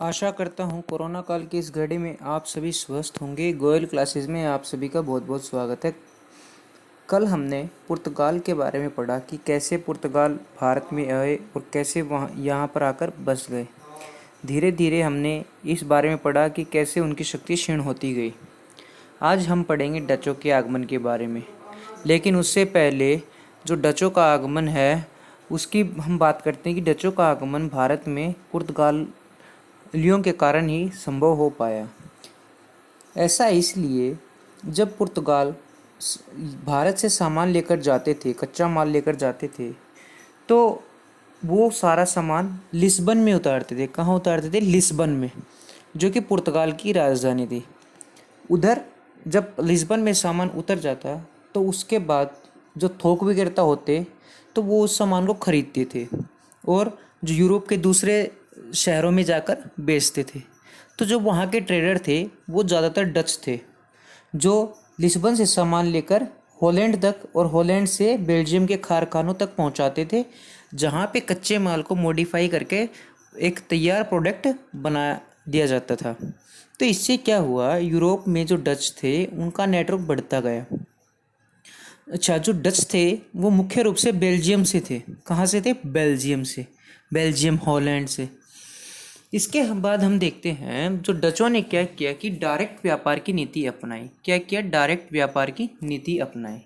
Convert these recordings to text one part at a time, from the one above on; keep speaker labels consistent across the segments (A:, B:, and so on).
A: आशा करता हूँ कोरोना काल की इस घड़ी में आप सभी स्वस्थ होंगे। गोयल क्लासेस में आप सभी का बहुत बहुत स्वागत है। कल हमने पुर्तगाल के बारे में पढ़ा कि कैसे पुर्तगाल भारत में आए और कैसे वहाँ यहाँ पर आकर बस गए। धीरे धीरे हमने इस बारे में पढ़ा कि कैसे उनकी शक्ति क्षीण होती गई। आज हम पढ़ेंगे डचों के आगमन के बारे में, लेकिन उससे पहले जो डचों का आगमन है उसकी हम बात करते हैं कि डचों का आगमन भारत में पुर्तगालियों के कारण ही संभव हो पाया। ऐसा इसलिए जब पुर्तगाल भारत से सामान लेकर जाते थे, कच्चा माल लेकर जाते थे, तो वो सारा सामान लिस्बन में उतारते थे। कहाँ उतारते थे? लिस्बन में, जो कि पुर्तगाल की राजधानी थी। उधर जब लिस्बन में सामान उतर जाता तो उसके बाद जो थोक विक्रेता होते तो वो उस सामान को खरीदते थे और जो यूरोप के दूसरे शहरों में जाकर बेचते थे। तो जो वहाँ के ट्रेडर थे वो ज़्यादातर डच थे, जो लिस्बन से सामान लेकर हॉलैंड तक और हॉलैंड से बेल्जियम के कारखानों तक पहुँचाते थे, जहाँ पे कच्चे माल को मॉडिफाई करके एक तैयार प्रोडक्ट बना दिया जाता था। तो इससे क्या हुआ, यूरोप में जो डच थे उनका नेटवर्क बढ़ता गया। अच्छा, जो डच थे वो मुख्य रूप से बेल्जियम से थे। कहाँ से थे? बेल्जियम से, बेल्जियम हॉलैंड से। इसके बाद हम देखते हैं जो डचों ने क्या किया कि डायरेक्ट व्यापार की नीति अपनाई। क्या किया? डायरेक्ट व्यापार की नीति अपनाई।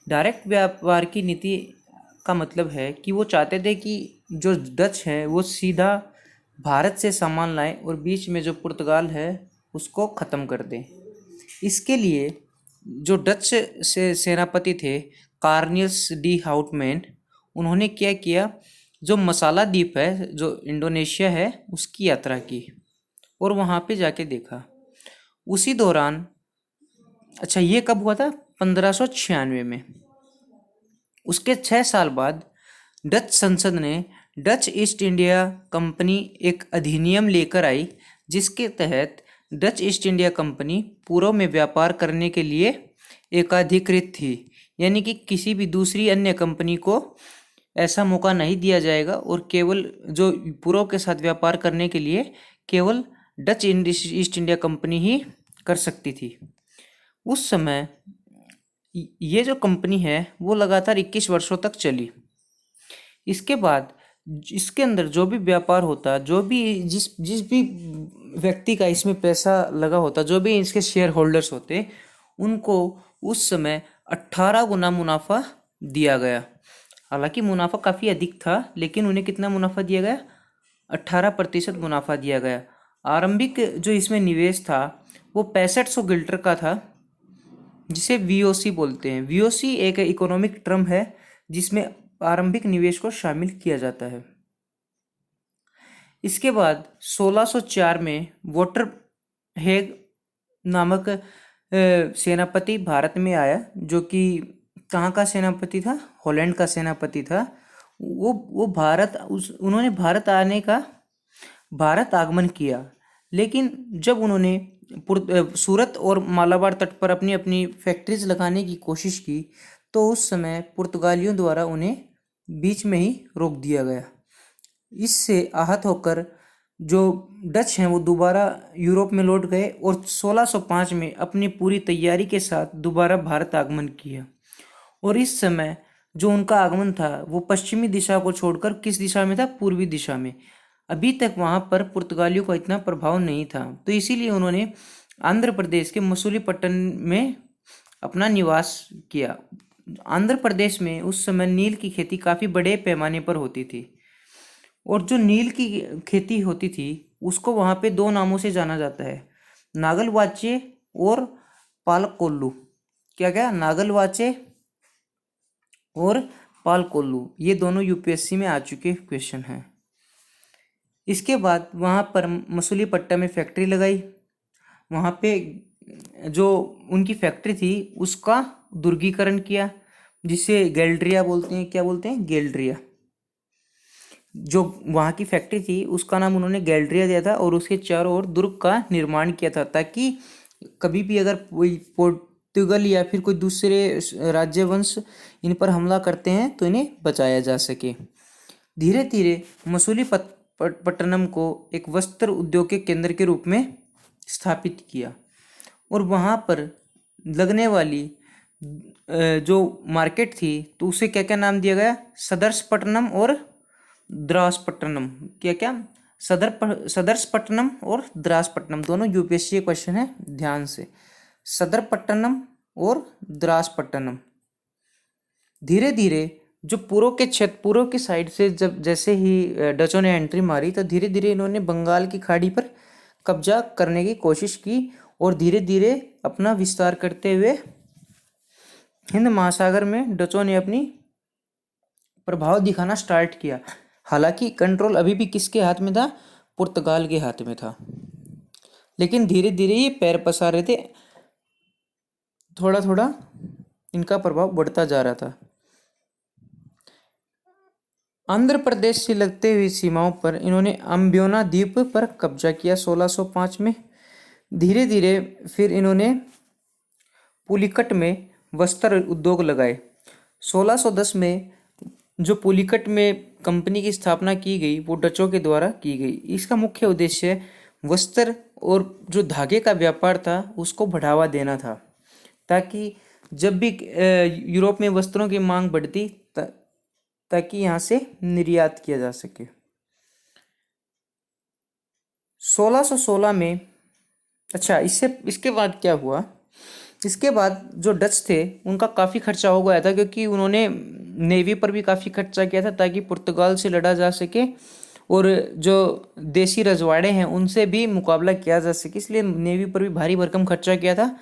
A: डायरेक्ट व्यापार की नीति का मतलब है कि वो चाहते थे कि जो डच है वो सीधा भारत से सामान लाएं और बीच में जो पुर्तगाल है उसको ख़त्म कर दें। इसके लिए जो डच से सेनापति थे कार्नियस डी हाउटमैन, उन्होंने क्या किया, जो मसाला द्वीप है जो इंडोनेशिया है उसकी यात्रा की और वहाँ पे जाके देखा। उसी दौरान, अच्छा ये कब हुआ था? 1596 में। उसके 6 साल बाद डच संसद ने डच ईस्ट इंडिया कंपनी एक अधिनियम लेकर आई, जिसके तहत डच ईस्ट इंडिया कंपनी पूर्व में व्यापार करने के लिए एकाधिकृत थी। यानी कि किसी भी दूसरी अन्य कंपनी को ऐसा मौका नहीं दिया जाएगा और केवल जो पूर्व के साथ व्यापार करने के लिए केवल डच ईस्ट इंडिया कंपनी ही कर सकती थी। उस समय ये जो कंपनी है वो लगातार 21 वर्षों तक चली। इसके बाद इसके अंदर जो भी व्यापार होता, जो भी जिस भी व्यक्ति का इसमें पैसा लगा होता, जो भी इसके शेयर होल्डर्स होते, उनको उस समय 18 गुना मुनाफा दिया गया। हालांकि मुनाफा काफ़ी अधिक था, लेकिन उन्हें कितना मुनाफा दिया गया? 18% मुनाफा दिया गया। आरंभिक जो इसमें निवेश था वो 6500 गिल्टर का था, जिसे वीओसी बोलते हैं। वीओसी एक इकोनॉमिक टर्म है जिसमें आरंभिक निवेश को शामिल किया जाता है। इसके बाद 1604 में वॉटर हेग नामक सेनापति भारत में आया, जो कि कहाँ का सेनापति था? हॉलैंड का सेनापति था। वो उन्होंने भारत आगमन किया, लेकिन जब उन्होंने सूरत और मालाबार तट पर अपनी अपनी फैक्ट्रीज लगाने की कोशिश की तो उस समय पुर्तगालियों द्वारा उन्हें बीच में ही रोक दिया गया। इससे आहत होकर जो डच हैं वो दोबारा यूरोप में लौट गए और 1605 में अपनी पूरी तैयारी के साथ दोबारा भारत आगमन किया। और इस समय जो उनका आगमन था वो पश्चिमी दिशा को छोड़कर किस दिशा में था? पूर्वी दिशा में। अभी तक वहाँ पर पुर्तगालियों का इतना प्रभाव नहीं था, तो इसीलिए उन्होंने आंध्र प्रदेश के मसूलीपट्टनम में अपना निवास किया। आंध्र प्रदेश में उस समय नील की खेती काफ़ी बड़े पैमाने पर होती थी, और जो नील की खेती होती थी उसको वहाँ पे 2 नामों से जाना जाता है, नागलवाचे और पालकोल्लू। क्या क्या? नागलवाचे और पालकोल्लू, ये दोनों यूपीएससी में आ चुके क्वेश्चन हैं। इसके बाद वहाँ पर मसूलीपट्टनम में फैक्ट्री लगाई। वहाँ पे जो उनकी फैक्ट्री थी उसका दुर्गीकरण किया, जिसे गैल्ड्रिया बोलते हैं। क्या बोलते हैं? गैल्ड्रिया। जो वहाँ की फैक्ट्री थी उसका नाम उन्होंने गैल्ड्रिया दिया था और उसके चारों ओर दुर्ग का निर्माण किया था, ताकि कभी भी अगर कोई पोर्तुगल या फिर कोई दूसरे राज्यवंश इन पर हमला करते हैं तो इन्हें बचाया जा सके। धीरे धीरे पट्टनम को एक वस्त्र उद्योग के केंद्र के रूप में स्थापित किया और वहाँ पर लगने वाली जो मार्केट थी तो उसे क्या क्या नाम दिया गया, सदर्सपट्टनम और द्रासपट्टनम। क्या क्या, सदर्सपट्टनम और द्रासपट्टनम, दोनों यूपीएससी क्वेश्चन है, ध्यान से। सदरपट्टनम और द्रासपट्टनम। धीरे धीरे जो पूर्व के साइड से जब जैसे ही डचों ने एंट्री मारी तो धीरे धीरे इन्होंने बंगाल की खाड़ी पर कब्जा करने की कोशिश की और धीरे धीरे अपना विस्तार करते हुए हिंद महासागर में डचों ने अपनी प्रभाव दिखाना स्टार्ट किया। हालांकि कंट्रोल अभी भी किसके हाथ में था, पुर्तगाल के हाथ में था, लेकिन धीरे धीरे ये पैर पसार रहे थे, थोड़ा थोड़ा इनका प्रभाव बढ़ता जा रहा था। आंध्र प्रदेश से लगते हुए सीमाओं पर इन्होंने अम्ब्योना द्वीप पर कब्जा किया 1605 में। धीरे धीरे फिर इन्होंने पुलिकट में वस्त्र उद्योग लगाए। 1610 में जो पुलिकट में कंपनी की स्थापना की गई वो डचों के द्वारा की गई। इसका मुख्य उद्देश्य वस्त्र और जो धागे का व्यापार था उसको बढ़ावा देना था, ताकि जब भी यूरोप में वस्त्रों की मांग बढ़ती ताकि यहाँ से निर्यात किया जा सके। 1616 में, अच्छा इसके बाद क्या हुआ, इसके बाद जो डच थे उनका काफ़ी खर्चा हो गया था, क्योंकि उन्होंने नेवी पर भी काफ़ी खर्चा किया था ताकि पुर्तगाल से लड़ा जा सके और जो देसी रजवाड़े हैं उनसे भी मुकाबला किया जा सके, इसलिए नेवी पर भी भारी भरकम खर्चा किया था।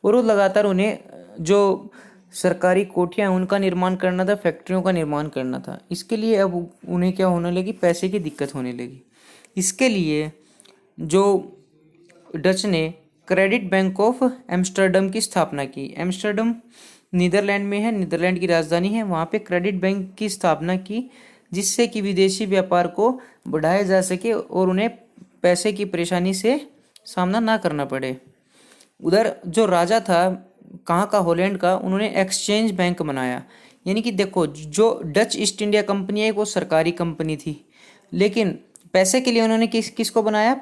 A: और वो लगातार उन्हें जो सरकारी कोठियाँ हैं उनका निर्माण करना था, फैक्ट्रियों का निर्माण करना था। इसके लिए अब उन्हें क्या होने लगी, पैसे की दिक्कत होने लगी। इसके लिए जो डच ने क्रेडिट बैंक ऑफ एम्स्टर्डम की स्थापना की। एम्स्टर्डम नीदरलैंड में है, नीदरलैंड की राजधानी है। वहाँ पे क्रेडिट बैंक की स्थापना की, जिससे कि विदेशी व्यापार को बढ़ाया जा सके और उन्हें पैसे की परेशानी से सामना ना करना पड़े। उधर जो राजा था कहाँ का, हॉलैंड का, उन्होंने एक्सचेंज बैंक बनाया। यानी कि देखो, जो डच ईस्ट इंडिया कंपनी है वो सरकारी कंपनी थी, लेकिन पैसे के लिए उन्होंने किसको बनाया,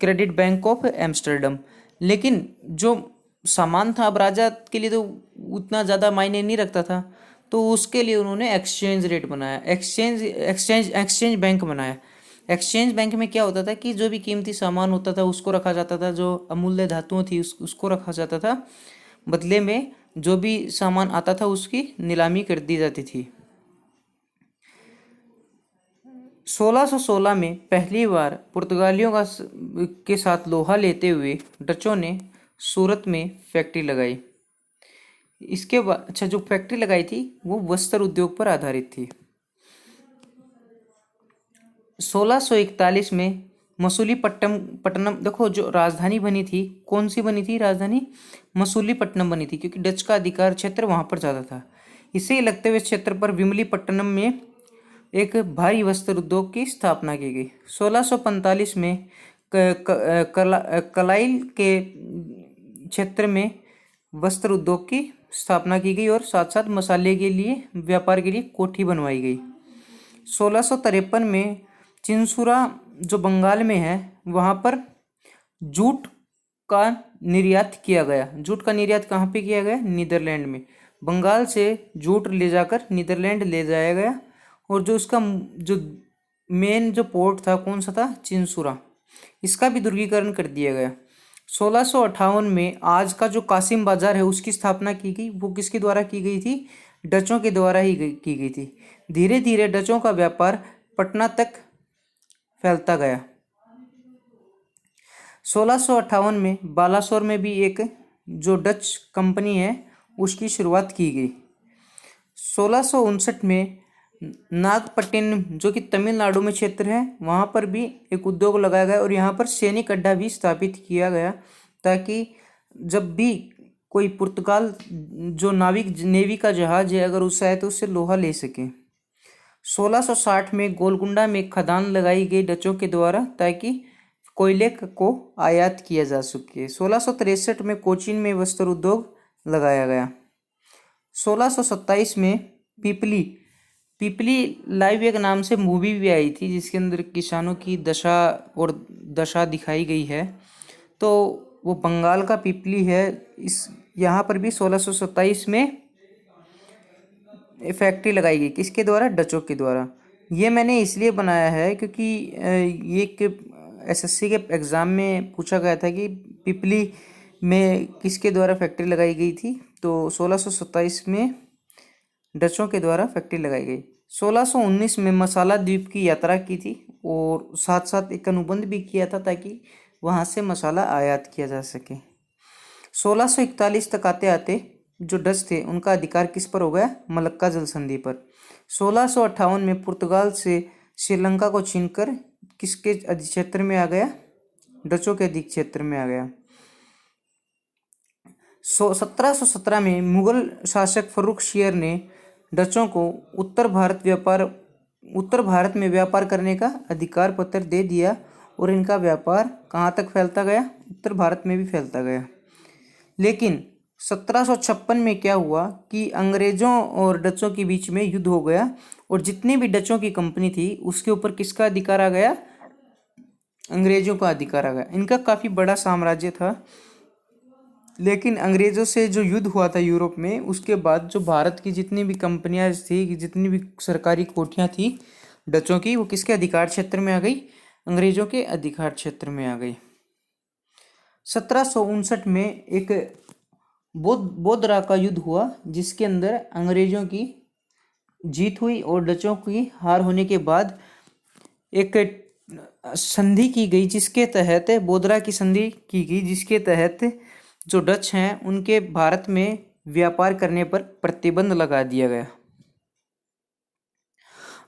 A: क्रेडिट बैंक ऑफ एम्स्टर्डम। लेकिन जो सामान था अब राजा के लिए तो उतना ज़्यादा मायने नहीं रखता था, तो उसके लिए उन्होंने एक्सचेंज रेट बनाया, एक्सचेंज बैंक बनाया। एक्सचेंज बैंक में क्या होता था कि जो भी कीमती सामान होता था उसको रखा जाता था, जो अमूल्य धातुओं थी उसको रखा जाता था, बदले में जो भी सामान आता था उसकी नीलामी कर दी जाती थी। 1616 में पहली बार पुर्तगालियों के साथ लोहा लेते हुए डचों ने सूरत में फैक्ट्री लगाई। इसके बाद अच्छा, जो फैक्ट्री लगाई थी वो वस्त्र उद्योग पर आधारित थी। 1641 में मसूलीपट्टनम, देखो जो राजधानी बनी थी, कौन सी बनी थी राजधानी, मसूलीपट्टनम बनी थी, क्योंकि डच का अधिकार क्षेत्र वहां पर ज़्यादा था। इसे लगते हुए क्षेत्र पर विमलीपट्टनम में एक भारी वस्त्र उद्योग की स्थापना की गई। 1645 में कलाइल के क्षेत्र में वस्त्र उद्योग की स्थापना की गई और साथ साथ मसाले के लिए व्यापार के लिए कोठी बनवाई गई। 1653 में चिंसुरा जो बंगाल में है वहाँ पर जूट का निर्यात किया गया। जूट का निर्यात कहाँ पे किया गया, नीदरलैंड में। बंगाल से जूट ले जाकर नीदरलैंड ले जाया गया और जो उसका जो मेन जो पोर्ट था कौन सा था, चिंसुरा, इसका भी दुर्गीकरण कर दिया गया। 1658 में आज का जो कासिम बाजार है उसकी स्थापना की गई। वो किसके द्वारा की गई थी, डचों के द्वारा ही की गई थी। धीरे धीरे डचों का व्यापार पटना तक फैलता गया। 1658 में बालासोर में भी एक जो डच कंपनी है उसकी शुरुआत की गई। 1659 में नागपट्टिनम जो कि तमिलनाडु में क्षेत्र है वहाँ पर भी एक उद्योग लगाया गया और यहाँ पर सैनिक अड्डा भी स्थापित किया गया, ताकि जब भी कोई पुर्तगाल जो नेवी का जहाज है अगर उससे आए तो उससे लोहा ले सके। 1660 में गोलकुंडा में खदान लगाई गई डचों के द्वारा ताकि कोयले को आयात किया जा सके। 1663 में कोचीन में वस्त्र उद्योग लगाया गया। 1627 में पीपली पीपली लाइव एक नाम से मूवी भी आई थी जिसके अंदर किसानों की दशा और दशा दिखाई गई है। तो वो बंगाल का पीपली है। इस यहाँ पर भी 1627 में फैक्ट्री लगाई गई, किसके द्वारा? डचों के द्वारा। ये मैंने इसलिए बनाया है क्योंकि ये एक एसएससी के एग्ज़ाम में पूछा गया था कि पिपली में किसके द्वारा फैक्ट्री लगाई गई थी। तो 1627 में डचों के द्वारा फैक्ट्री लगाई गई। 1619 में मसाला द्वीप की यात्रा की थी और साथ साथ एक अनुबंध भी किया था ताकि वहाँ से मसाला आयात किया जा सके। 1641 तक आते आते जो डच थे उनका अधिकार किस पर हो गया? मलक्का जल संधि पर। 1658 में पुर्तगाल से श्रीलंका को छीनकर किसके अधिक्षेत्र में आ गया? डचों के अधिक्षेत्र में आ गया। 1717 में मुगल शासक फर्रुख शेर ने डचों को उत्तर भारत में व्यापार करने का अधिकार पत्र दे दिया और इनका व्यापार कहाँ तक फैलता गया? उत्तर भारत में भी फैलता गया। लेकिन 1756 में क्या हुआ कि अंग्रेजों और डचों के बीच में युद्ध हो गया और जितनी भी डचों की कंपनी थी उसके ऊपर किसका अधिकार आ गया? अंग्रेजों का अधिकार आ गया। इनका काफ़ी बड़ा साम्राज्य था, लेकिन अंग्रेजों से जो युद्ध हुआ था यूरोप में, उसके बाद जो भारत की जितनी भी कंपनियां थी, जितनी भी सरकारी कोठियां थी डचों की, वो किसके अधिकार क्षेत्र में आ गई? अंग्रेजों के अधिकार क्षेत्र में आ गई। 1759 में एक बोधरा का युद्ध हुआ जिसके अंदर अंग्रेजों की जीत हुई और डचों की हार होने के बाद एक संधि की गई जिसके तहत बोधरा की संधि की गई जिसके तहत जो डच हैं उनके भारत में व्यापार करने पर प्रतिबंध लगा दिया गया।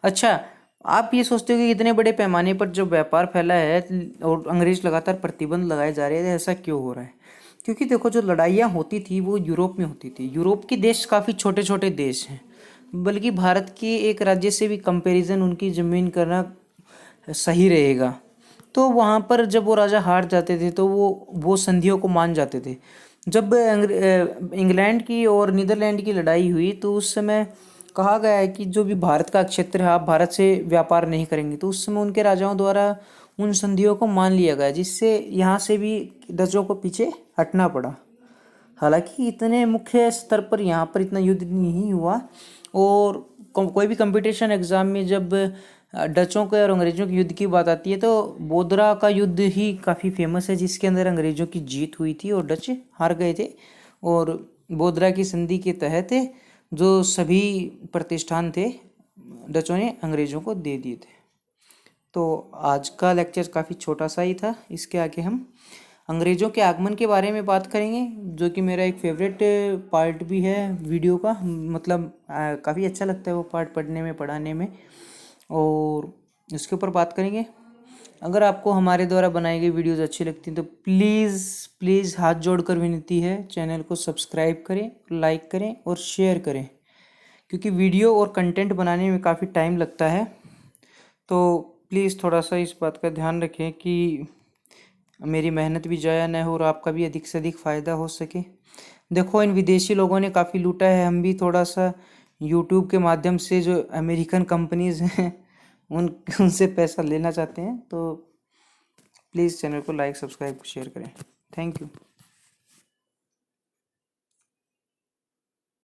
A: अच्छा, आप ये सोचते हो कि इतने बड़े पैमाने पर जो व्यापार फैला है और अंग्रेज लगातार प्रतिबंध लगाए जा रहे थे, ऐसा क्यों हो रहा है? क्योंकि देखो, जो लड़ाइयाँ होती थी वो यूरोप में होती थी। यूरोप के देश काफ़ी छोटे छोटे देश हैं, बल्कि भारत के एक राज्य से भी कंपैरिजन उनकी ज़मीन करना सही रहेगा। तो वहाँ पर जब वो राजा हार जाते थे तो वो संधियों को मान जाते थे। जब इंग्लैंड की और नीदरलैंड की लड़ाई हुई तो उस समय कहा गया है कि जो भी भारत का क्षेत्र है आप भारत से व्यापार नहीं करेंगे, तो उस समय उनके राजाओं द्वारा उन संधियों को मान लिया गया, जिससे यहाँ से भी डचों को पीछे हटना पड़ा। हालांकि इतने मुख्य स्तर पर यहाँ पर इतना युद्ध नहीं हुआ, और कोई भी कंपटीशन एग्ज़ाम में जब डचों के और अंग्रेज़ों के युद्ध की बात आती है तो बोधरा का युद्ध ही काफ़ी फेमस है, जिसके अंदर अंग्रेज़ों की जीत हुई थी और डच हार गए थे। और बोधरा की संधि के तहत जो सभी प्रतिष्ठान थे डचों ने अंग्रेज़ों को दे दिए थे। तो आज का लेक्चर काफ़ी छोटा सा ही था। इसके आगे हम अंग्रेज़ों के आगमन के बारे में बात करेंगे, जो कि मेरा एक फेवरेट पार्ट भी है वीडियो का। मतलब काफ़ी अच्छा लगता है वो पार्ट पढ़ने में, पढ़ाने में, और इसके ऊपर बात करेंगे। अगर आपको हमारे द्वारा बनाई गई वीडियोस अच्छी लगती हैं तो प्लीज़ हाथ जोड़कर विनती है, चैनल को सब्सक्राइब करें, लाइक करें और शेयर करें, क्योंकि वीडियो और कंटेंट बनाने में काफ़ी टाइम लगता है। तो प्लीज़ थोड़ा सा इस बात का ध्यान रखें कि मेरी मेहनत भी ज़ाया न हो और आपका भी अधिक से अधिक फ़ायदा हो सके। देखो, इन विदेशी लोगों ने काफ़ी लूटा है, हम भी थोड़ा सा यूट्यूब के माध्यम से जो अमेरिकन कंपनीज़ हैं उनसे पैसा लेना चाहते हैं। तो प्लीज़ चैनल को लाइक, सब्सक्राइब, शेयर करें। Thank you.